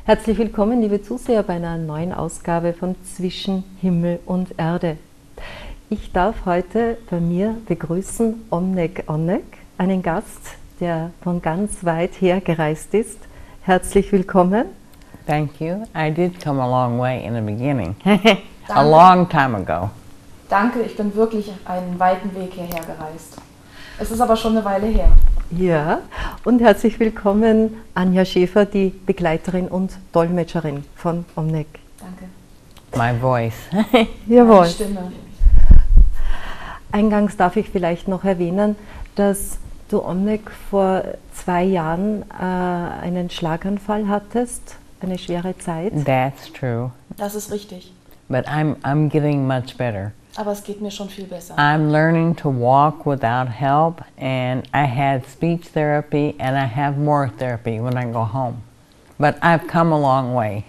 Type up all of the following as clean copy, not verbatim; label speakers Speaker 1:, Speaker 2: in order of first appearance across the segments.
Speaker 1: Herzlich willkommen, liebe Zuseher, bei einer neuen Ausgabe von Zwischen Himmel und Erde. Ich darf heute bei mir begrüßen Omnec Onec, einen Gast, der von ganz weit her gereist ist. Herzlich willkommen.
Speaker 2: Thank you. I did come a long way in the beginning, a long time ago.
Speaker 3: Danke, ich bin wirklich einen weiten Weg hierher gereist. Es ist aber schon eine Weile her.
Speaker 1: Ja, und herzlich willkommen Anja Schäfer, die Begleiterin und Dolmetscherin von Omnec.
Speaker 3: Danke.
Speaker 2: My voice.
Speaker 1: Jawohl.
Speaker 3: Meine Stimme.
Speaker 1: Eingangs darf ich vielleicht noch erwähnen, dass du Omnec vor 2 Jahren einen Schlaganfall hattest, eine schwere Zeit.
Speaker 2: That's true.
Speaker 3: Das ist richtig.
Speaker 2: But I'm getting much better.
Speaker 3: Aber es geht mir schon viel besser.
Speaker 2: I'm learning to walk without help, and I had speech therapy, and I have more therapy when I go home. But I've come a long way.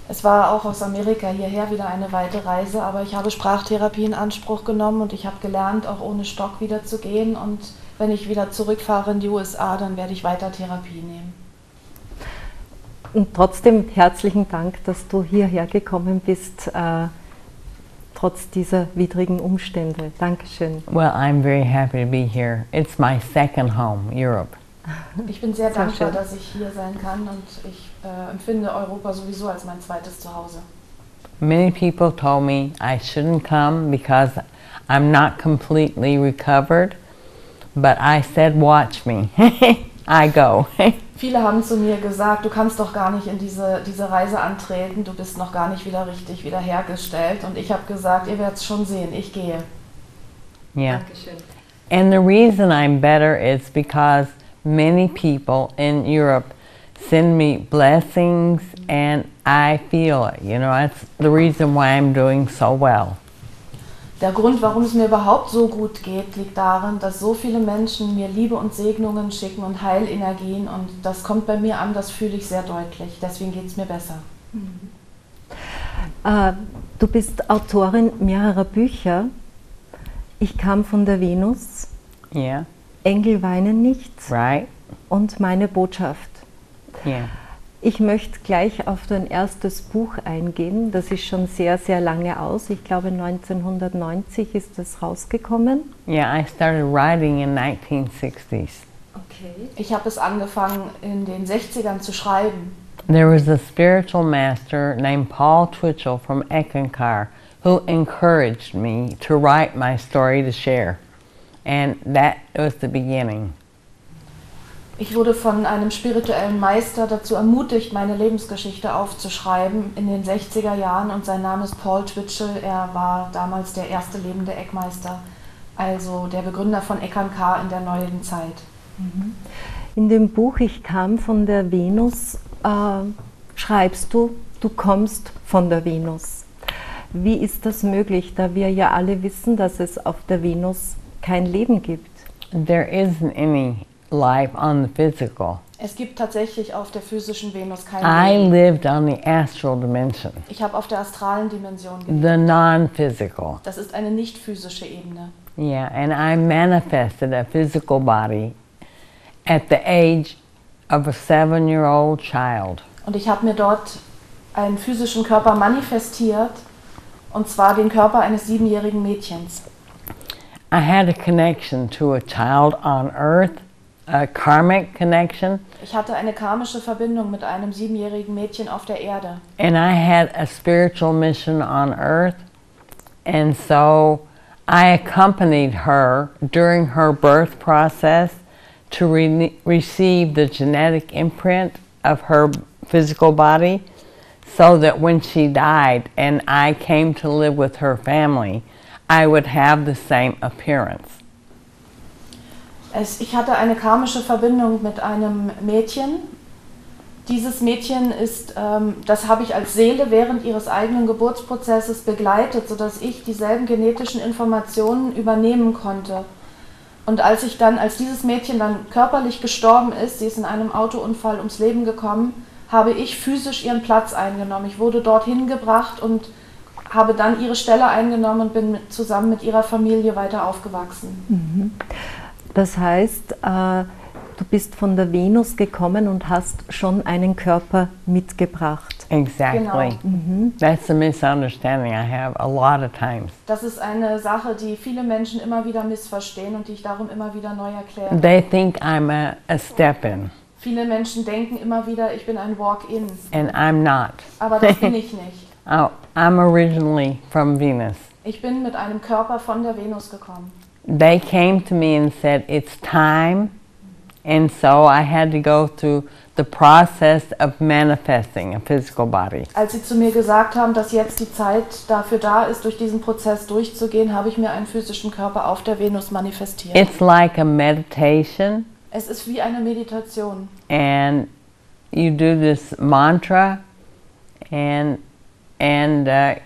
Speaker 3: Es war auch aus Amerika hierher wieder eine weite Reise, aber ich habe Sprachtherapie in Anspruch genommen und ich habe gelernt, auch ohne Stock wieder zu gehen. Und wenn ich wieder zurückfahre in die USA, dann werde ich weiter Therapie nehmen.
Speaker 1: Und trotzdem herzlichen Dank, dass du hierher gekommen bist, trotz dieser widrigen Umstände. Dankeschön.
Speaker 2: Well, I'm very happy to be here. It's my second home, Europe.
Speaker 3: Ich bin sehr dankbar,
Speaker 1: schön,
Speaker 3: dass ich hier sein kann und ich empfinde Europa sowieso als mein zweites Zuhause.
Speaker 2: Many people told me I shouldn't come because I'm not completely recovered, but I said, watch me. I go.
Speaker 3: Viele haben zu mir gesagt, du kannst doch gar nicht in diese Reise antreten, du bist noch gar nicht wieder richtig wiederhergestellt. Und ich habe gesagt, ihr werdet es schon sehen, ich gehe.
Speaker 2: Yeah.
Speaker 3: Dankeschön.
Speaker 2: And the reason I'm better is because many people in Europe send me blessings and I feel it. You know, that's the reason why I'm doing so well.
Speaker 3: Der Grund, warum es mir überhaupt so gut geht, liegt darin, dass so viele Menschen mir Liebe und Segnungen schicken und Heilenergien und das kommt bei mir an, das fühle ich sehr deutlich. Deswegen geht es mir besser.
Speaker 1: Du bist Autorin mehrerer Bücher. Ich kam von der Venus,
Speaker 2: Yeah,
Speaker 1: Engel weinen nicht
Speaker 2: right?
Speaker 1: und meine Botschaft.
Speaker 2: Yeah.
Speaker 1: Ich möchte gleich auf dein erstes Buch eingehen. Das ist schon sehr, sehr lange aus. Ich glaube 1990 ist es rausgekommen.
Speaker 2: Yeah, I started writing in 1960s.
Speaker 1: Okay.
Speaker 3: Ich habe es angefangen in den 60ern zu schreiben.
Speaker 2: There was a spiritual master named Paul Twitchell from Eckankar who encouraged me to write my story to share. And that was the beginning.
Speaker 3: Ich wurde von einem spirituellen Meister dazu ermutigt, meine Lebensgeschichte aufzuschreiben in den 60er Jahren und sein Name ist Paul Twitchell. Er war damals der erste lebende Eckmeister, also der Begründer von Eckankar in der neuen Zeit.
Speaker 1: In dem Buch Ich kam von der Venus schreibst du, du kommst von der Venus. Wie ist das möglich, da wir ja alle wissen, dass es auf der Venus kein Leben gibt?
Speaker 2: There isn't any life on the physical.
Speaker 3: Es gibt tatsächlich auf der physischen Venus kein
Speaker 2: I
Speaker 3: Leben.
Speaker 2: lived on the astral dimension,
Speaker 3: Ich habe auf der astralen Dimension gelebt.
Speaker 2: the non-physical.
Speaker 3: Das ist eine nicht physische Ebene.
Speaker 2: Yeah, and I manifested a physical body at the age of a 7-year-old child.
Speaker 3: Und ich habe mir dort einen physischen Körper manifestiert, und zwar den Körper eines 7-jährigen Mädchens.
Speaker 2: I had a connection to a child on earth, a karmic connection,
Speaker 3: Ich hatte eine karmische Verbindung mit einem 7-jährigen Mädchen auf der Erde.
Speaker 2: and I had a spiritual mission on earth, and so I accompanied her during her birth process to receive the genetic imprint of her physical body, so that when she died and I came to live with her family, I would have the same appearance.
Speaker 3: Ich hatte eine karmische Verbindung mit einem Mädchen. Dieses Mädchen ist, das habe ich als Seele während ihres eigenen Geburtsprozesses begleitet, sodass ich dieselben genetischen Informationen übernehmen konnte. Und als dieses Mädchen dann körperlich gestorben ist, sie ist in einem Autounfall ums Leben gekommen, habe ich physisch ihren Platz eingenommen. Ich wurde dorthin gebracht und habe dann ihre Stelle eingenommen und bin zusammen mit ihrer Familie weiter aufgewachsen.
Speaker 1: Das heißt, Du bist von der Venus gekommen und hast schon einen Körper mitgebracht.
Speaker 2: Exactly.
Speaker 3: Genau.
Speaker 2: That's the misunderstanding I have a lot of times.
Speaker 3: Das ist eine Sache, die viele Menschen immer wieder missverstehen und die ich darum immer wieder neu erkläre.
Speaker 2: They think I'm a step-in,
Speaker 3: Viele Menschen denken immer wieder, ich bin ein Walk-in,
Speaker 2: and I'm not.
Speaker 3: aber das bin ich nicht.
Speaker 2: Oh, I'm originally from Venus.
Speaker 3: Ich bin mit einem Körper von der Venus gekommen.
Speaker 2: They came to me and said, it's time, and so I had to go through the process of manifesting a physical body.
Speaker 3: Als sie zu mir gesagt haben, dass jetzt die Zeit dafür da ist, durch diesen Prozess durchzugehen, habe ich mir einen physischen Körper auf der Venus manifestiert.
Speaker 2: It's like a meditation,
Speaker 3: Es ist wie eine Meditation.
Speaker 2: and you do this mantra, and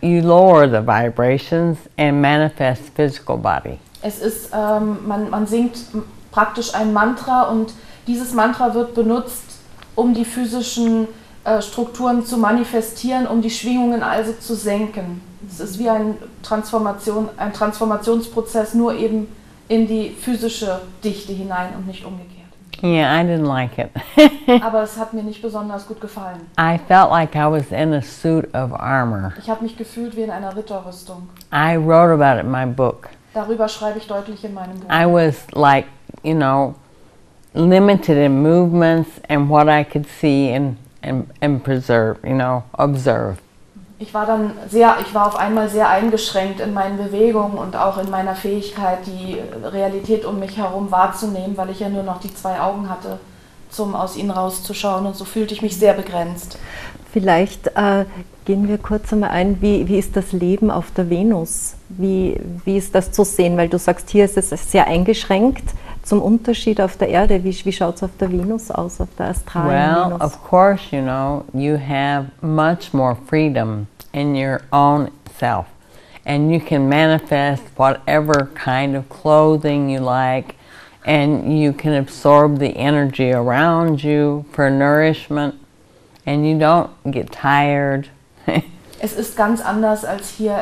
Speaker 2: you lower the vibrations and manifest physical body.
Speaker 3: Es ist, man singt praktisch ein Mantra und dieses Mantra wird benutzt, um die physischen Strukturen zu manifestieren, um die Schwingungen also zu senken. Es ist wie ein Transformationsprozess, nur eben in die physische Dichte hinein und nicht umgekehrt.
Speaker 2: Yeah, I didn't like it.
Speaker 3: Aber es hat mir nicht besonders gut gefallen.
Speaker 2: I felt like I was in a suit of armor.
Speaker 3: Ich habe mich gefühlt wie in einer Ritterrüstung.
Speaker 2: I wrote about it in my book.
Speaker 3: Darüber schreibe ich deutlich in meinem Buch.
Speaker 2: I was like, you know, limited in movements and what I could see and preserve, you know, observe.
Speaker 3: Ich war auf einmal sehr eingeschränkt in meinen Bewegungen und auch in meiner Fähigkeit, die Realität um mich herum wahrzunehmen, weil ich ja nur noch die zwei Augen hatte, aus ihnen rauszuschauen, und so fühlte ich mich sehr begrenzt.
Speaker 1: Vielleicht gehen wir kurz einmal ein, wie ist das Leben auf der Venus? Wie ist das zu sehen? Weil du sagst, hier ist es sehr eingeschränkt zum Unterschied auf der Erde. Wie schaut es auf der Venus aus, auf der astralen
Speaker 2: Well,
Speaker 1: Venus?
Speaker 2: of course, you know, you have much more freedom in your own self. And you can manifest whatever kind of clothing you like, and you can absorb the energy around you for nourishment, and you don't get tired.
Speaker 3: Es ist ganz anders als hier.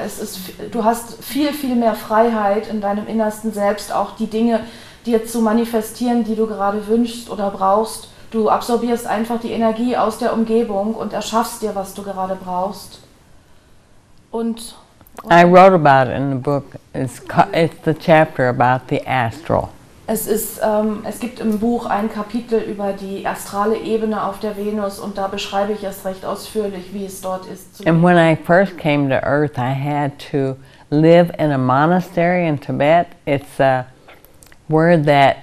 Speaker 3: Du hast viel, viel mehr Freiheit in deinem innersten Selbst, auch die Dinge dir zu manifestieren, die du gerade wünschst oder brauchst. Du absorbierst einfach die Energie aus der Umgebung und erschaffst dir, was du gerade brauchst. Und
Speaker 2: I wrote about it in the book. It's the chapter about the astral.
Speaker 3: es gibt im Buch ein Kapitel über die astrale Ebene auf der Venus und da beschreibe ich es recht ausführlich, wie es dort ist.
Speaker 2: And when I first came to Earth, I had to live in a monastery in Tibet. It's a word that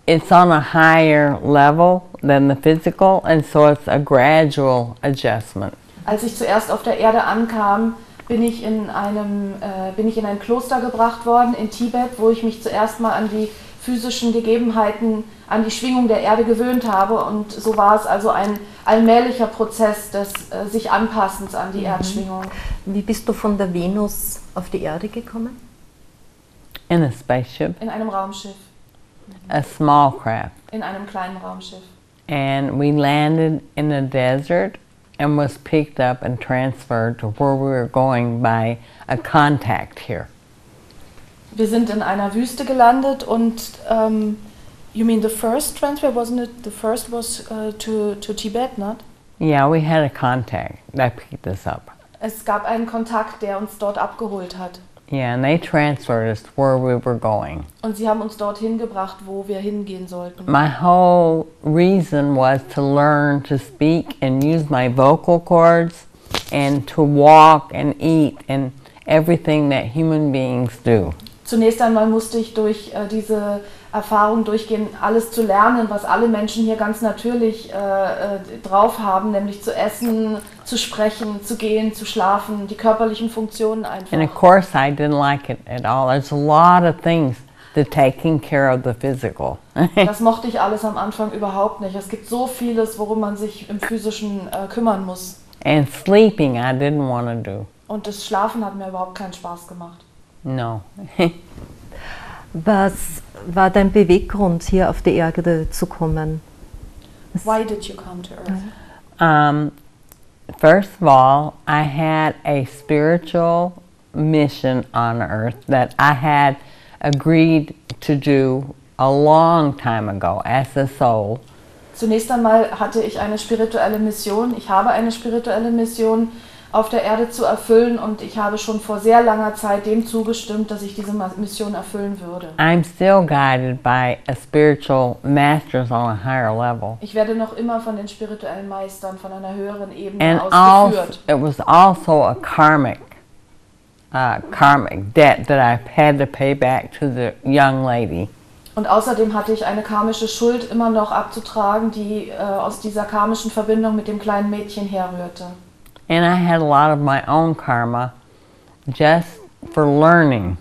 Speaker 2: it's on a higher level than the physical, and so it's a gradual adjustment.
Speaker 3: Als ich zuerst auf der Erde ankam, bin ich in ein Kloster gebracht worden in Tibet, wo ich mich zuerst mal an die physischen Gegebenheiten, an die Schwingung der Erde gewöhnt habe, und so war es also ein allmählicher Prozess des sich Anpassens an die Erdschwingung.
Speaker 1: Wie bist du von der Venus auf die Erde gekommen?
Speaker 2: In a spaceship,
Speaker 3: In einem Raumschiff,
Speaker 2: a small craft.
Speaker 3: in einem kleinen Raumschiff.
Speaker 2: And we landed in the desert and was picked up and transferred to where we were going by a contact here.
Speaker 3: Wir sind in einer Wüste gelandet und you mean the first transfer, wasn't it? The first was to Tibet, not?
Speaker 2: Yeah, we had a contact that picked us up.
Speaker 3: Es gab einen Kontakt, der uns dort abgeholt hat.
Speaker 2: Yeah, and they transferred us to where we were going.
Speaker 3: Und sie haben uns dorthin gebracht, wo wir hingehen sollten.
Speaker 2: My whole reason was to learn to speak and use my vocal cords and to walk and eat and everything that human beings do.
Speaker 3: Zunächst einmal musste ich durch diese Erfahrung durchgehen, alles zu lernen, was alle Menschen hier ganz natürlich drauf haben, nämlich zu essen, zu sprechen, zu gehen, zu schlafen, die körperlichen Funktionen einfach.
Speaker 2: And of course I didn't like it at all. There's a lot of things that taking care of the physical.
Speaker 3: Das mochte ich alles am Anfang überhaupt nicht. Es gibt so vieles, worum man sich im Physischen kümmern muss.
Speaker 2: And sleeping I didn't want to do.
Speaker 3: Und das Schlafen hat mir überhaupt keinen Spaß gemacht.
Speaker 2: No.
Speaker 1: Was war dein Beweggrund, hier auf die Erde zu kommen?
Speaker 3: Why did you come to Earth?
Speaker 2: First of all, I had a spiritual mission on Earth that I had agreed to do a long time ago as a soul.
Speaker 3: Zunächst einmal hatte ich eine spirituelle Mission. Ich habe eine spirituelle Mission auf der Erde zu erfüllen und ich habe schon vor sehr langer Zeit dem zugestimmt, dass ich diese Mission erfüllen würde.
Speaker 2: I'm still guided by a spiritual masters on a higher level.
Speaker 3: Ich werde noch immer von den spirituellen Meistern von einer höheren Ebene
Speaker 2: And
Speaker 3: aus
Speaker 2: also,
Speaker 3: geführt.
Speaker 2: it was also a karmic debt that I had to pay back to the young lady.
Speaker 3: Und außerdem hatte ich eine karmische Schuld immer noch abzutragen, die aus dieser karmischen Verbindung mit dem kleinen Mädchen herrührte.
Speaker 2: And I had a lot of my own karma just for learning.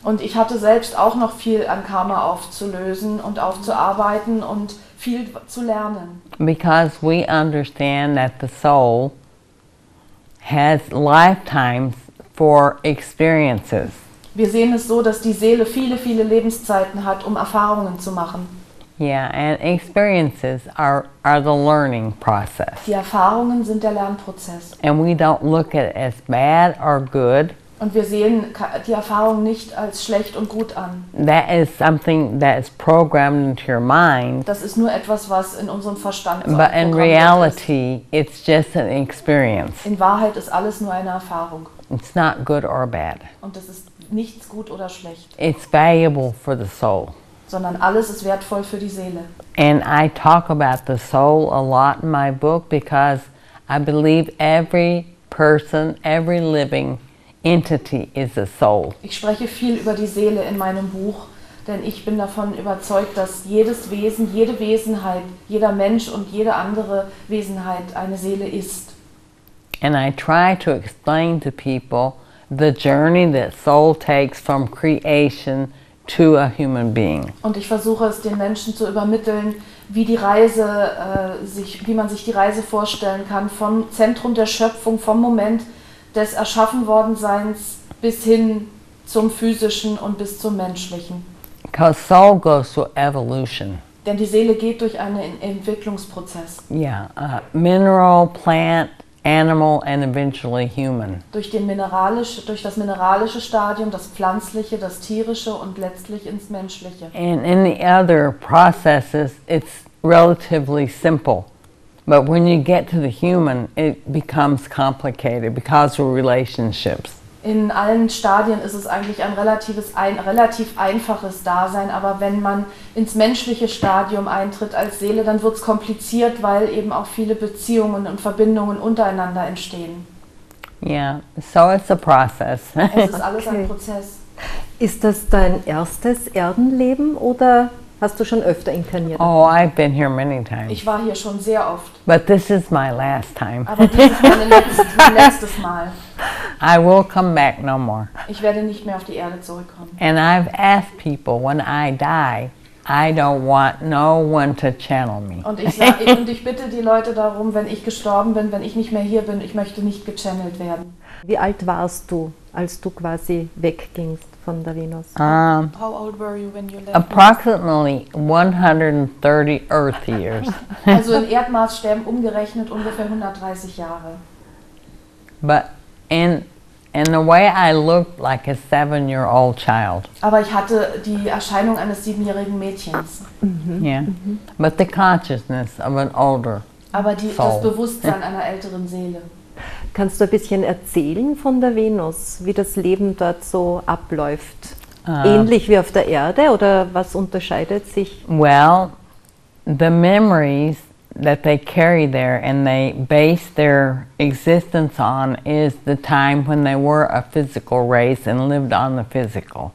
Speaker 3: Und ich hatte selbst auch noch viel an Karma aufzulösen und aufzuarbeiten und viel zu lernen.
Speaker 2: Because we understand that the soul has lifetimes for experiences.
Speaker 3: Wir sehen es so, dass die Seele viele, viele Lebenszeiten hat, um Erfahrungen zu machen.
Speaker 2: Yeah, and experiences are the learning process.
Speaker 3: Die Erfahrungen sind der Lernprozess.
Speaker 2: And we don't look at it as bad or good.
Speaker 3: Und wir sehen die Erfahrung nicht als schlecht und gut an.
Speaker 2: That is something that is programmed into your mind.
Speaker 3: Das ist nur etwas, was in unserem Verstand
Speaker 2: But in reality, it's just an experience.
Speaker 3: In Wahrheit ist alles nur eine Erfahrung.
Speaker 2: It's not good or bad.
Speaker 3: Und es ist nichts gut oder schlecht.
Speaker 2: It's valuable for the soul.
Speaker 3: Sondern alles ist wertvoll für die Seele.
Speaker 2: And I talk about the soul a lot in my book because I believe every person, every living entity is a soul.
Speaker 3: Ich spreche viel über die Seele in meinem Buch, denn ich bin davon überzeugt, dass jedes Wesen, jede Wesenheit, jeder Mensch und jede andere Wesenheit eine Seele ist.
Speaker 2: And I try to explain to people the journey that soul takes from creation to a human being.
Speaker 3: Und ich versuche es den Menschen zu übermitteln, wie die Reise, wie man sich die Reise vorstellen kann, vom Zentrum der Schöpfung, vom Moment des Erschaffenwordenseins bis hin zum Physischen und bis zum Menschlichen.
Speaker 2: Because soul goes through evolution.
Speaker 3: Denn die Seele geht durch einen Entwicklungsprozess.
Speaker 2: Yeah, mineral, plant, animal, and eventually human.
Speaker 3: Durch das mineralische Stadium, das pflanzliche, das tierische und letztlich ins menschliche.
Speaker 2: And in the other processes, it's relatively simple. But when you get to the human, it becomes complicated because of relationships.
Speaker 3: In allen Stadien ist es eigentlich ein relativ einfaches Dasein, aber wenn man ins menschliche Stadium eintritt als Seele, dann wird es kompliziert, weil eben auch viele Beziehungen und Verbindungen untereinander entstehen.
Speaker 2: Yeah, so it's a process.
Speaker 3: Es ist alles ein Prozess.
Speaker 1: Ist das dein erstes Erdenleben oder hast du schon öfter inkarniert?
Speaker 2: Oh, I've been here many times.
Speaker 3: Ich war hier schon sehr oft.
Speaker 2: But this is my last time.
Speaker 3: Aber dies ist mein letztes Mal.
Speaker 2: I will come back no more.
Speaker 3: Ich werde nicht mehr auf die Erde zurückkommen.
Speaker 2: And I've asked people when I die, I don't want no one to channel me.
Speaker 3: Und ich bitte die Leute darum, wenn ich gestorben bin, wenn ich nicht mehr hier bin, ich möchte nicht gechannelt werden.
Speaker 1: Wie alt warst du, als du quasi weggingst von der Venus?
Speaker 3: How old were you when you left?
Speaker 2: Approximately 130 Earth years.
Speaker 3: Also in Erdmaßstäben umgerechnet ungefähr 130 Jahre.
Speaker 2: But in the way I looked like a 7-year-old child.
Speaker 3: Aber ich hatte die Erscheinung eines 7-jährigen Mädchens.
Speaker 2: Yeah. But the consciousness of an older
Speaker 3: Aber
Speaker 2: soul.
Speaker 3: das Bewusstsein einer älteren Seele.
Speaker 1: Kannst du ein bisschen erzählen von der Venus, wie das Leben dort so abläuft? Ähnlich wie auf der Erde oder was unterscheidet sich?
Speaker 2: Well, the memories that they carry there and they base their existence on is the time when they were a physical race and lived on the physical.